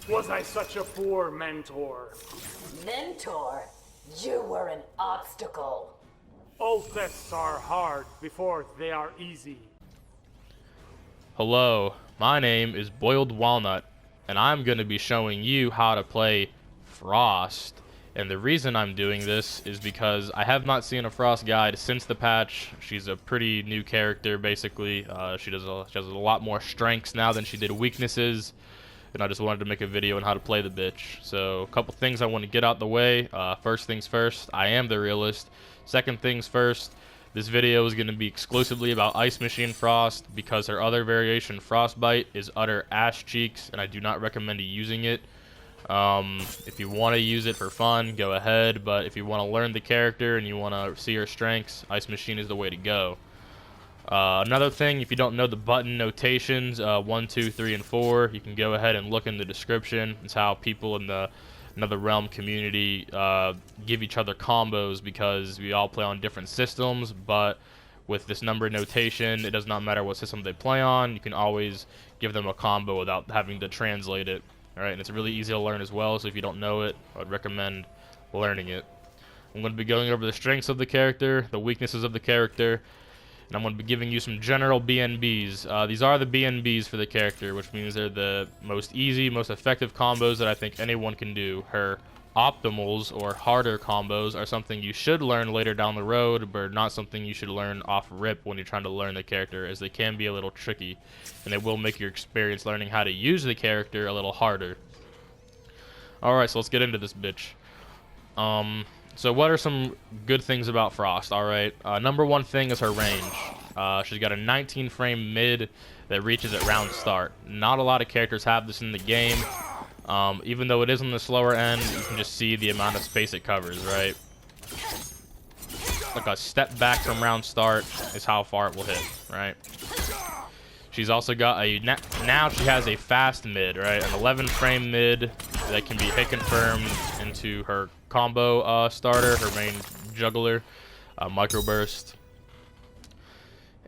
Was I such a poor mentor? Mentor? You were an obstacle. All tests are hard before they are easy. Hello, my name is BoiledWalnut, and I'm going to be showing you how to play Frost. And the reason I'm doing this is because I have not seen a Frost guide since the patch. She's a pretty new character, basically. She has a lot more strengths now than she did weaknesses. And I just wanted to make a video on how to play the bitch. So, a couple things I want to get out the way. First things first, I am the realist. Second things first, this video is going to be exclusively about Ice Machine Frost because her other variation, Frostbite, is utter ass cheeks, and I do not recommend using it. If you want to use it for fun, go ahead, but if you want to learn the character and you want to see her strengths, Ice Machine is the way to go. Another thing, if you don't know the button notations, 1, 2, 3, and 4, you can go ahead and look in the description. It's how people in the NetherRealm community give each other combos because we all play on different systems, but with this number notation, it does not matter what system they play on, you can always give them a combo without having to translate it. Alright, and it's really easy to learn as well, so if you don't know it, I would recommend learning it. I'm going to be going over the strengths of the character, the weaknesses of the character, and I'm going to be giving you some general BNBs. These are the BNBs for the character, which means they're the most easy, most effective combos that I think anyone can do. Her optimals, or harder combos, are something you should learn later down the road, but not something you should learn off rip when you're trying to learn the character, as they can be a little tricky, and they will make your experience learning how to use the character a little harder. Alright, so let's get into this bitch. So what are some good things about Frost? Alright, number one thing is her range. She's got a 19 frame mid that reaches at round start. Not a lot of characters have this in the game. Even though it is on the slower end, you can just see the amount of space it covers, right? Like a step back from round start is how far it will hit, right? She's also got a, now she has a fast mid, right? An 11 frame mid that can be hit confirmed into her combo starter, her main juggler, microburst.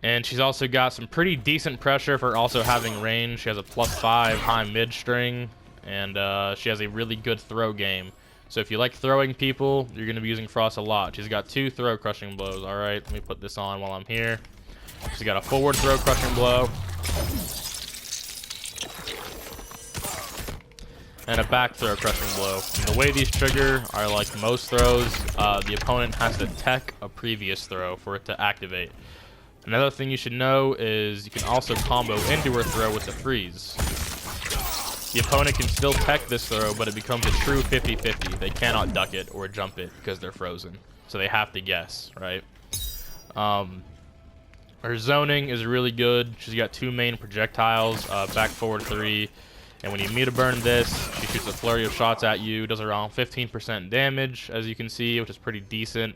And she's also got some pretty decent pressure for also having range. She has a +5 high mid string, and she has a really good throw game. So if you like throwing people, you're going to be using Frost a lot. She's got 2 throw crushing blows. Alright, let me put this on while I'm here. She's got a forward throw crushing blow and a back throw crushing blow. And the way these trigger are like most throws, the opponent has to tech a previous throw for it to activate. Another thing you should know is you can also combo into her throw with the freeze. The opponent can still tech this throw, but it becomes a true 50-50. They cannot duck it or jump it because they're frozen. So they have to guess, right? Her zoning is really good. She's got 2 main projectiles, back forward 3. And when you meter burn this, she shoots a flurry of shots at you. Does around 15% damage, as you can see, which is pretty decent.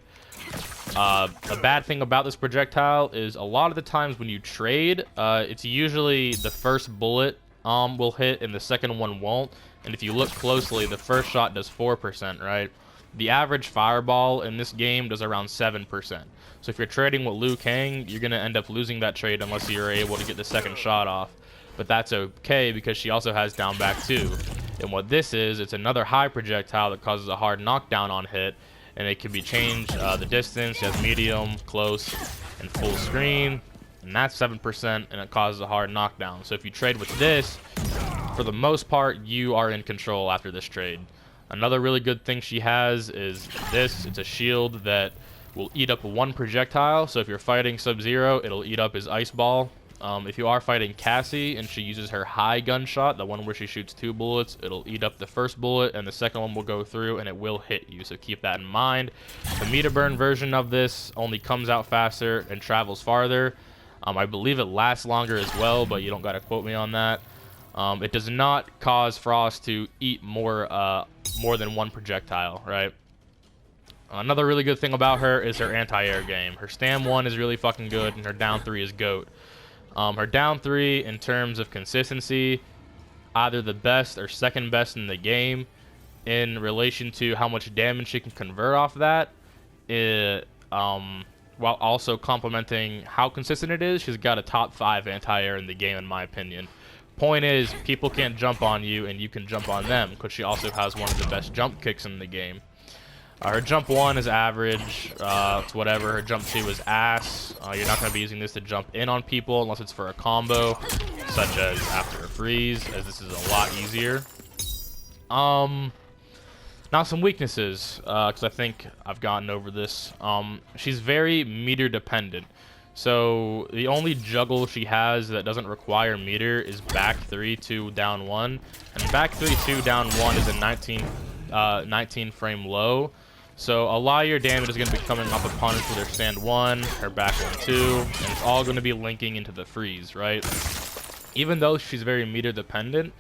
A bad thing about this projectile is a lot of the times when you trade, it's usually the first bullet will hit and the second one won't. And if you look closely, the first shot does 4%, right? The average fireball in this game does around 7%. So if you're trading with Liu Kang, you're going to end up losing that trade unless you're able to get the second shot off. But that's okay because she also has down back too. And what this is, it's another high projectile that causes a hard knockdown on hit. And it can be changed the distance. It has medium, close, and full screen. And that's 7%, and it causes a hard knockdown. So if you trade with this, for the most part, you are in control after this trade. Another really good thing she has is this. It's a shield that will eat up 1 projectile. So if you're fighting Sub-Zero, it'll eat up his ice ball. If you are fighting Cassie and she uses her high gunshot, the one where she shoots 2 bullets, it'll eat up the first bullet and the second one will go through and it will hit you. So keep that in mind. The meter burn version of this only comes out faster and travels farther. I believe it lasts longer as well, but you don't gotta quote me on that. It does not cause Frost to eat more than 1 projectile, right? Another really good thing about her is her anti-air game. Her Stam 1 is really fucking good, and her down 3 is GOAT. Her down 3, in terms of consistency, either the best or second best in the game in relation to how much damage she can convert off that. While also complementing how consistent it is, she's got a top 5 anti-air in the game, in my opinion. Point is, people can't jump on you, and you can jump on them, because she also has one of the best jump kicks in the game. Her jump 1 is average, it's whatever. Her jump 2 is ass. You're not going to be using this to jump in on people unless it's for a combo, such as after a freeze, as this is a lot easier. Now some weaknesses, because I think I've gotten over this. She's very meter dependent. So the only juggle she has that doesn't require meter is back 3-2 down 1, and back 3-2 down 1 is a 19 frame low. So a lot of your damage is going to be coming off of punish with her stand 1, her back 1-2, and it's all going to be linking into the freeze, right? Even though she's very meter dependent,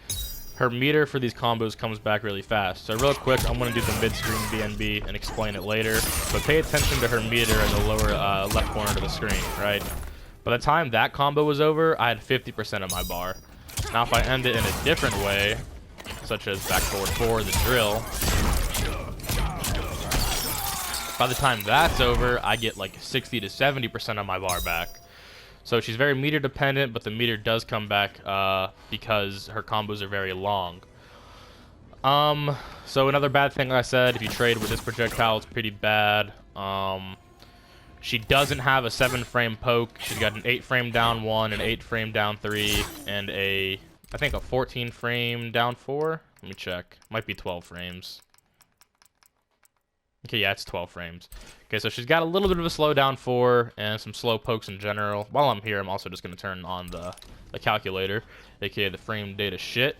her meter for these combos comes back really fast. So real quick, I'm going to do the mid-screen BNB and explain it later. But pay attention to her meter in the lower left corner of the screen, right? By the time that combo was over, I had 50% of my bar. Now if I end it in a different way, such as back forward 4, the drill, by the time that's over, I get like 60 to 70% of my bar back. So she's very meter dependent, but the meter does come back because her combos are very long. So another bad thing, like I said, if you trade with this projectile, it's pretty bad. She doesn't have a 7-frame poke. She's got an 8-frame down 1, an 8-frame down 3, and I think a 14-frame down 4. Let me check. Might be 12 frames. Okay, yeah, it's 12 frames. Okay, so she's got a little bit of a slow down 4 and some slow pokes in general. While I'm here, I'm also just going to turn on the calculator, aka the frame data shit.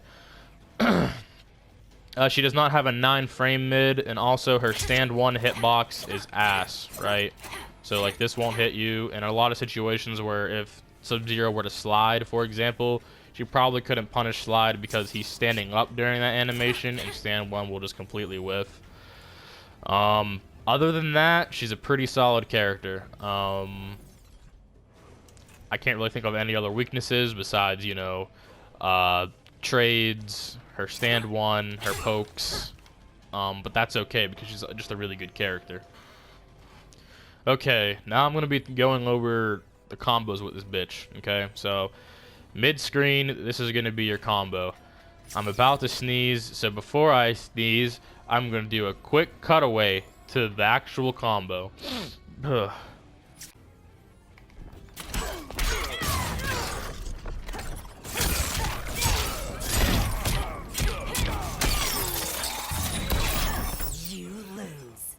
She does not have a 9-frame mid, and also her stand 1 hitbox is ass, right? So, like, this won't hit you. In a lot of situations where if Sub-Zero were to slide, for example, she probably couldn't punish slide because he's standing up during that animation, and stand 1 will just completely whiff. Other than that, she's a pretty solid character. I can't really think of any other weaknesses besides, you know, trades, her stand 1, her pokes. But that's okay because she's just a really good character. Okay, now I'm going to be going over the combos with this bitch, okay? So, mid-screen, this is going to be your combo. I'm about to sneeze, so before I sneeze, I'm going to do a quick cutaway to the actual combo. Ugh. You lose.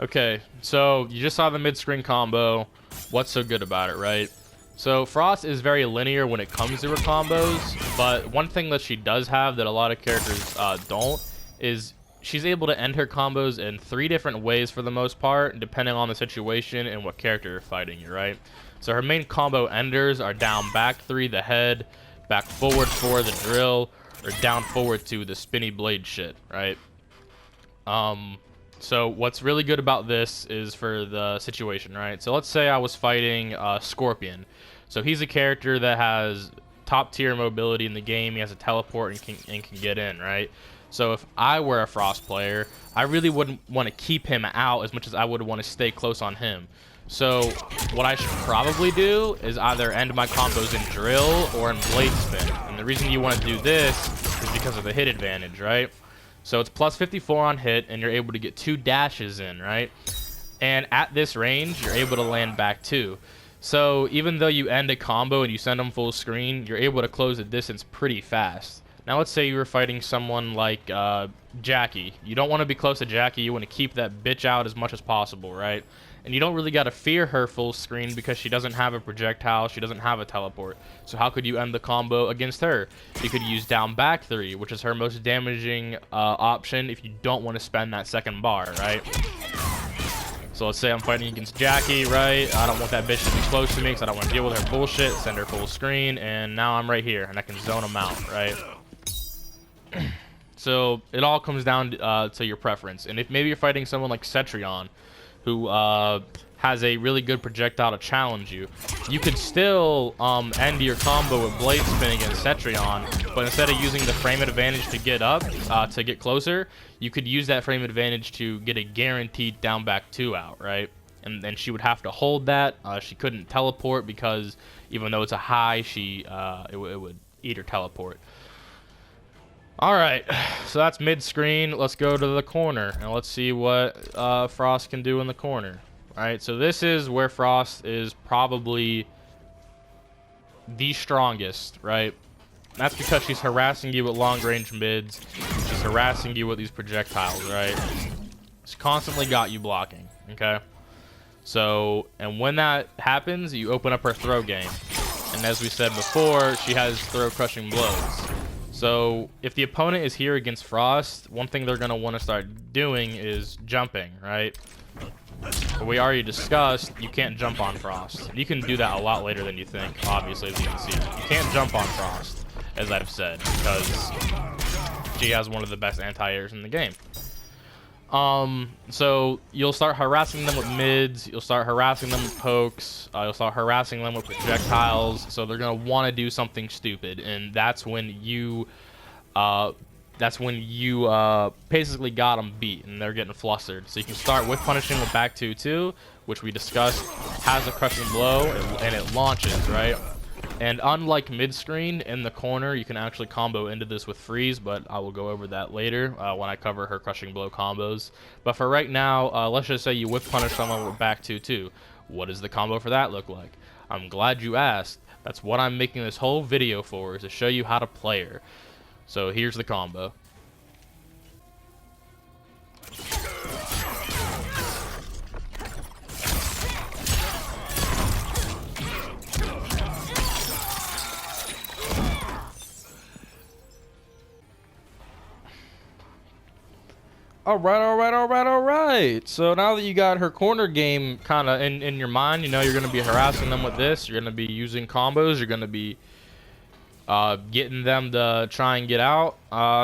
Okay, so you just saw the mid-screen combo. What's so good about it, right? So Frost is very linear when it comes to her combos, but one thing that she does have that a lot of characters don't is she's able to end her combos in 3 different ways for the most part, depending on the situation and what character you're fighting, right? So her main combo enders are down back 3, the head, back forward 4, the drill, or down forward 2, the spinny blade shit, right? So what's really good about this is for the situation, right? So let's say I was fighting Scorpion. So he's a character that has top tier mobility in the game. He has a teleport and can get in, right? So if I were a Frost player, I really wouldn't want to keep him out as much as I would want to stay close on him. So what I should probably do is either end my combos in drill or in blade spin. And the reason you want to do this is because of the hit advantage, right? So it's plus 54 on hit, and you're able to get 2 dashes in, right? And at this range, you're able to land back 2. So even though you end a combo and you send them full screen, you're able to close the distance pretty fast. Now let's say you were fighting someone like Jackie. You don't want to be close to Jackie. You want to keep that bitch out as much as possible, right? And you don't really got to fear her full screen because she doesn't have a projectile. She doesn't have a teleport. So how could you end the combo against her? You could use down back 3, which is her most damaging option if you don't want to spend that second bar, right? So let's say I'm fighting against Jackie, right? I don't want that bitch to be close to me because I don't want to deal with her bullshit. Send her full screen, and now I'm right here, and I can zone them out, right? So it all comes down to your preference. And if maybe you're fighting someone like Cetrion, who has a really good projectile to challenge you, you could still end your combo with blade spin against Cetrion, but instead of using the frame advantage to get up, to get closer, you could use that frame advantage to get a guaranteed down back 2 out, right? and then she would have to hold that. She couldn't teleport because even though it's a high, it would eat her teleport. Alright, so that's mid-screen. Let's go to the corner, and let's see what Frost can do in the corner. Alright, so this is where Frost is probably the strongest, right? That's because she's harassing you with long-range mids. She's harassing you with these projectiles, right? She's constantly got you blocking, okay? So, and when that happens, you open up her throw game. And as we said before, she has throw-crushing blows. So, if the opponent is here against Frost, one thing they're going to want to start doing is jumping, right? But we already discussed, you can't jump on Frost. You can do that a lot later than you think, obviously, as you can see. You can't jump on Frost, as I've said, because she has one of the best anti-airs in the game. So you'll start harassing them with mids, you'll start harassing them with pokes, you'll start harassing them with projectiles, so they're going to want to do something stupid, and that's when you basically got them beat, and they're getting flustered. So you can start with punishing with back 2-2, which we discussed, has a crushing blow, and it launches, right? And unlike mid-screen, in the corner, you can actually combo into this with freeze, but I will go over that later when I cover her crushing blow combos. But for right now, let's just say you whip punish someone with back 2-2. What does the combo for that look like? I'm glad you asked. That's what I'm making this whole video for, is to show you how to play her. So here's the combo. Alright. So now that you got her corner game kind of in your mind, you know you're going to be harassing them with this. You're going to be using combos. You're going to be getting them to try and get out.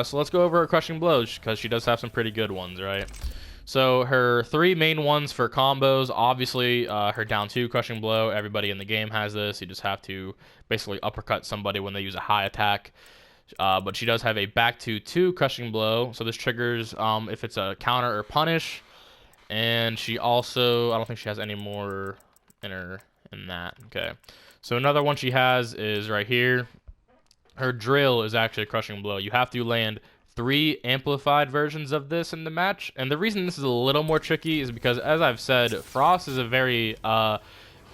So let's go over her crushing blows, because she does have some pretty good ones, right? So her three main ones for combos, obviously her down 2 crushing blow. Everybody in the game has this. You just have to basically uppercut somebody when they use a high attack. But she does have a back 2-2 crushing blow, so this triggers if it's a counter or punish. And she also, I don't think she has any more in that. Okay, so another one she has is right here. Her drill is actually a crushing blow. You have to land 3 amplified versions of this in the match, and the reason this is a little more tricky is because, as I've said, Frost is a very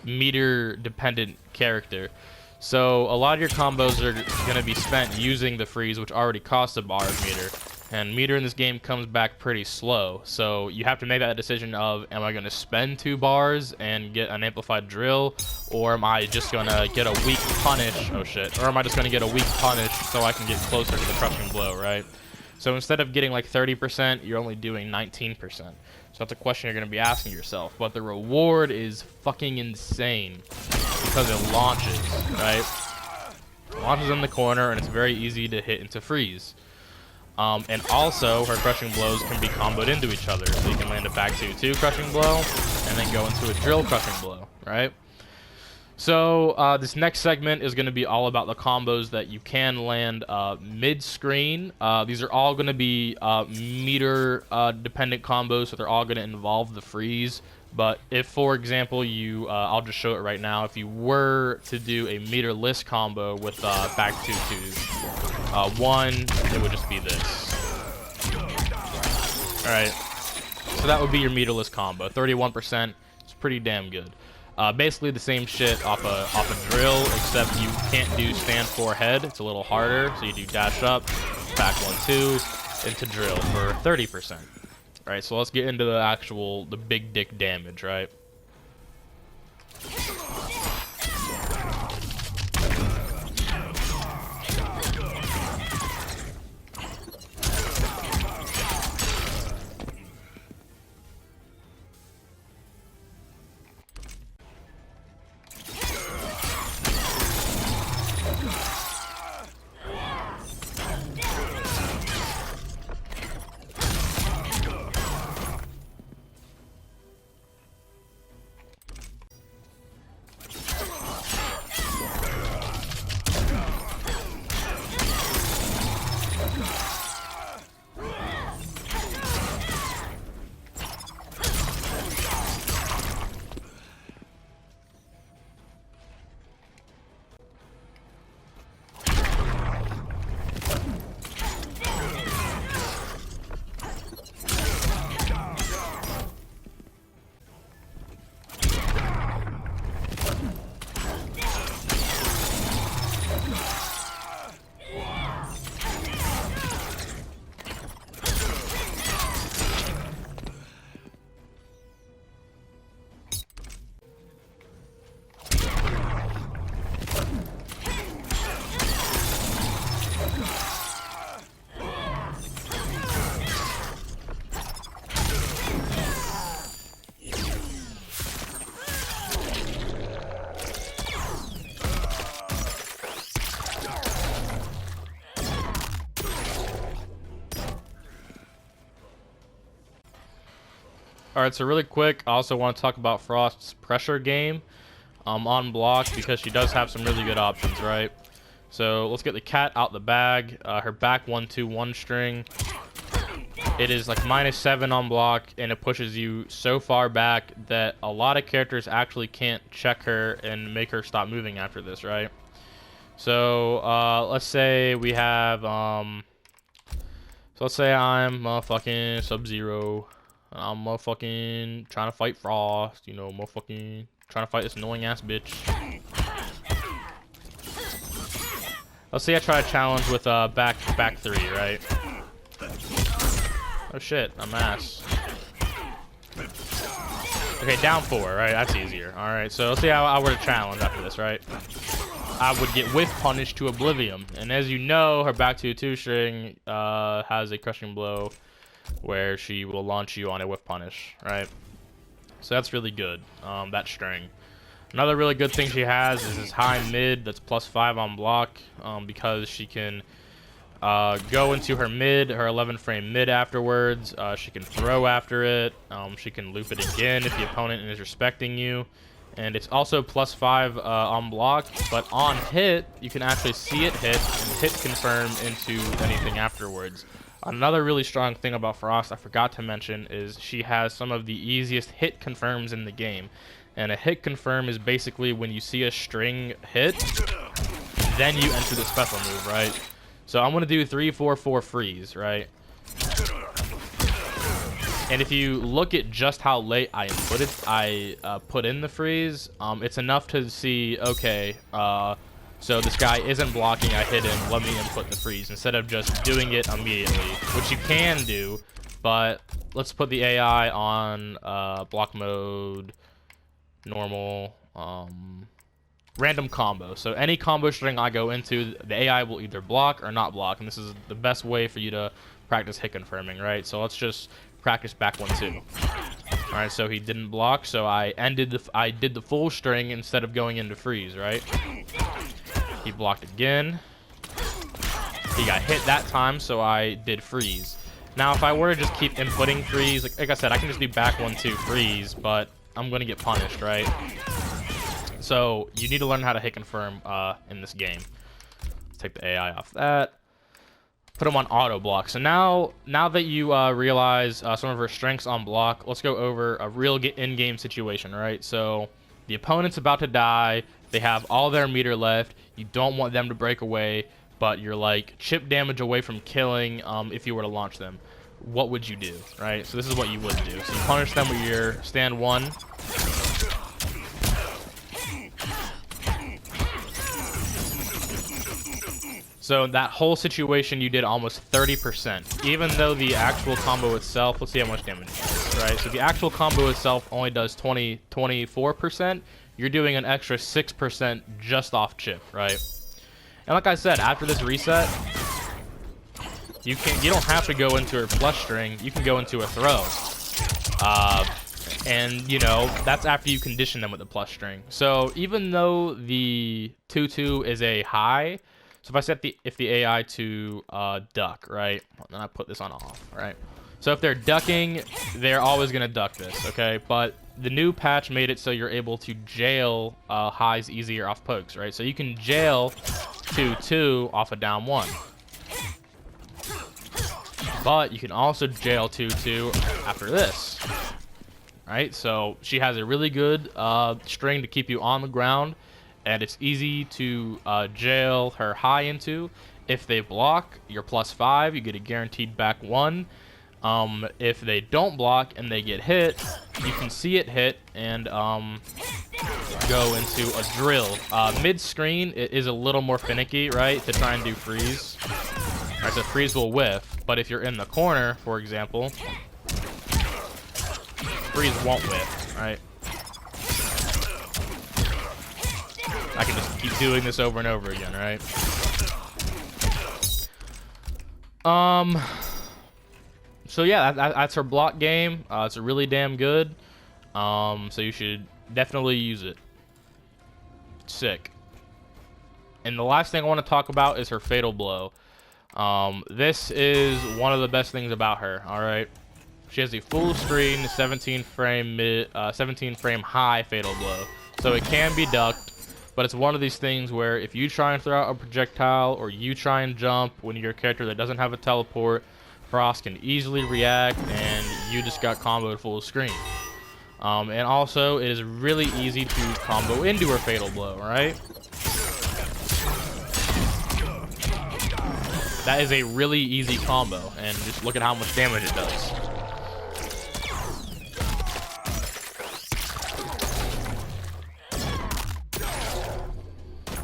meter dependent character. So a lot of your combos are going to be spent using the freeze, which already costs a bar of meter. And meter in this game comes back pretty slow. So you have to make that decision of, am I going to spend 2 bars and get an amplified drill? Or am I just going to get a weak punish? Oh shit. Or am I just going to get a weak punish so I can get closer to the crushing blow, right? So instead of getting like 30%, you're only doing 19%. So that's a question you're going to be asking yourself. But the reward is fucking insane, because it launches, right? It launches in the corner, and it's very easy to hit into freeze. And also, her crushing blows can be comboed into each other. So you can land a back 2-2 crushing blow, and then go into a drill crushing blow, right? So this next segment is going to be all about the combos that you can land mid-screen. These are all going to be meter-dependent combos, so they're all going to involve the freeze. But if, for example, I'll just show it right now. If you were to do a meterless combo with back 2-2, one, it would just be this. All right, so that would be your meterless combo. 31%. It's pretty damn good. Basically the same shit off a drill, except you can't do stand 4 head. It's a little harder, so you do dash up, back 1-2, into drill for 30%. Alright, so let's get into the big dick damage, right? Alright, so really quick, I also want to talk about Frost's pressure game on block, because she does have some really good options, right? So let's get the cat out the bag. Her back 1-2-1 string. It is like -7 on block, and it pushes you so far back that a lot of characters actually can't check her and make her stop moving after this, right? So let's say we have so let's say I'm motherfucking Sub-Zero. I'm motherfucking trying to fight Frost, you know, motherfucking trying to fight this annoying ass bitch. Let's say I try to challenge with back 3, right? Oh shit, I'm ass. Okay, down 4, right? That's easier. Alright, so let's see how I were to challenge after this, right? I would get whiff punished to oblivion. And as you know, her back 2-2 string has a crushing blow where she will launch you on a whiff punish, right? So that's really good, that string. Another really good thing she has is this high mid that's +5 on block, because she can go into her mid, her 11 frame mid afterwards. She can throw after it. She can loop it again if the opponent is respecting you. And it's also +5 on block, but on hit, you can actually see it hit and hit confirm into anything afterwards. Another really strong thing about Frost I forgot to mention is she has some of the easiest hit confirms in the game. And a hit confirm is basically when you see a string hit, then you enter the special move, right? So I'm going to do 3-4-4 freeze, right? And if you look at just how late I put in the freeze, it's enough to see, okay, so this guy isn't blocking, I hit him, let me input the freeze, instead of just doing it immediately, which you can do, but let's put the AI on block mode, normal, random combo. So any combo string I go into, the AI will either block or not block, and this is the best way for you to practice hit confirming, right? So let's just practice back 1-2. All right, so he didn't block, so I did the full string instead of going into freeze, right? He blocked again. He got hit that time, so I did freeze. Now, if I were to just keep inputting freeze, like I said, I can just do back 1-2 freeze, but I'm gonna get punished, right? So you need to learn how to hit confirm in this game. Let's take the AI off that. Put him on auto block. So now that you realize some of her strengths on block, let's go over a real in-game situation, right? So the opponent's about to die. They have all their meter left. You don't want them to break away, but you're like chip damage away from killing if you were to launch them. What would you do, right? So this is what you would do. So you punish them with your stand 1. So that whole situation you did almost 30%, even though the actual combo itself, let's see how much damage it does, right? So the actual combo itself only does 24%. You're doing an extra 6% just off chip, right? And like I said, after this reset, you don't have to go into her flush string. You can go into a throw, and you know that's after you condition them with the plus string. So even though the 2-2 is a high. So if I set the AI to duck, right? Then I put this on off, right? So if they're ducking, they're always gonna duck this, okay? But the new patch made it so you're able to jail highs easier off pokes, right? So you can jail 2-2 off a down 1. But you can also jail 2-2 after this, right? So she has a really good string to keep you on the ground. And it's easy to jail her high into. If they block, you're +5. You get a guaranteed back 1. If they don't block and they get hit, you can see it hit and go into a drill. Mid-screen, it is a little more finicky, right, to try and do freeze. All right, so freeze will whiff. But if you're in the corner, for example, freeze won't whiff, right? I can just keep doing this over and over again, right? So yeah, that's her block game. It's really damn good. So you should definitely use it. Sick. And the last thing I want to talk about is her fatal blow. This is one of the best things about her, all right? She has a full screen 17 frame high fatal blow, so it can be ducked, but it's one of these things where if you try and throw out a projectile or you try and jump when you're a character that doesn't have a teleport, Frost can easily react and you just got comboed full screen. And also it is really easy to combo into her fatal blow, right? That is a really easy combo, and just look at how much damage it does.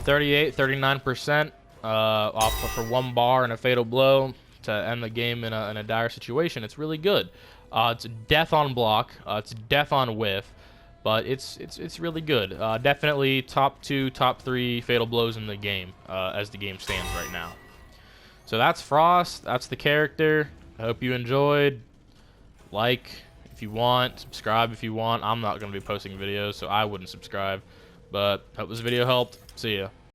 $39% off for one bar and a fatal blow to end the game in a dire situation. It's really good. It's death on block. It's death on whiff, but it's really good. Definitely top 2, top 3 fatal blows in the game as the game stands right now. So that's Frost. That's the character. I hope you enjoyed. Like if you want, subscribe if you want. I'm not going to be posting videos, so I wouldn't subscribe. But hope this video helped. See ya.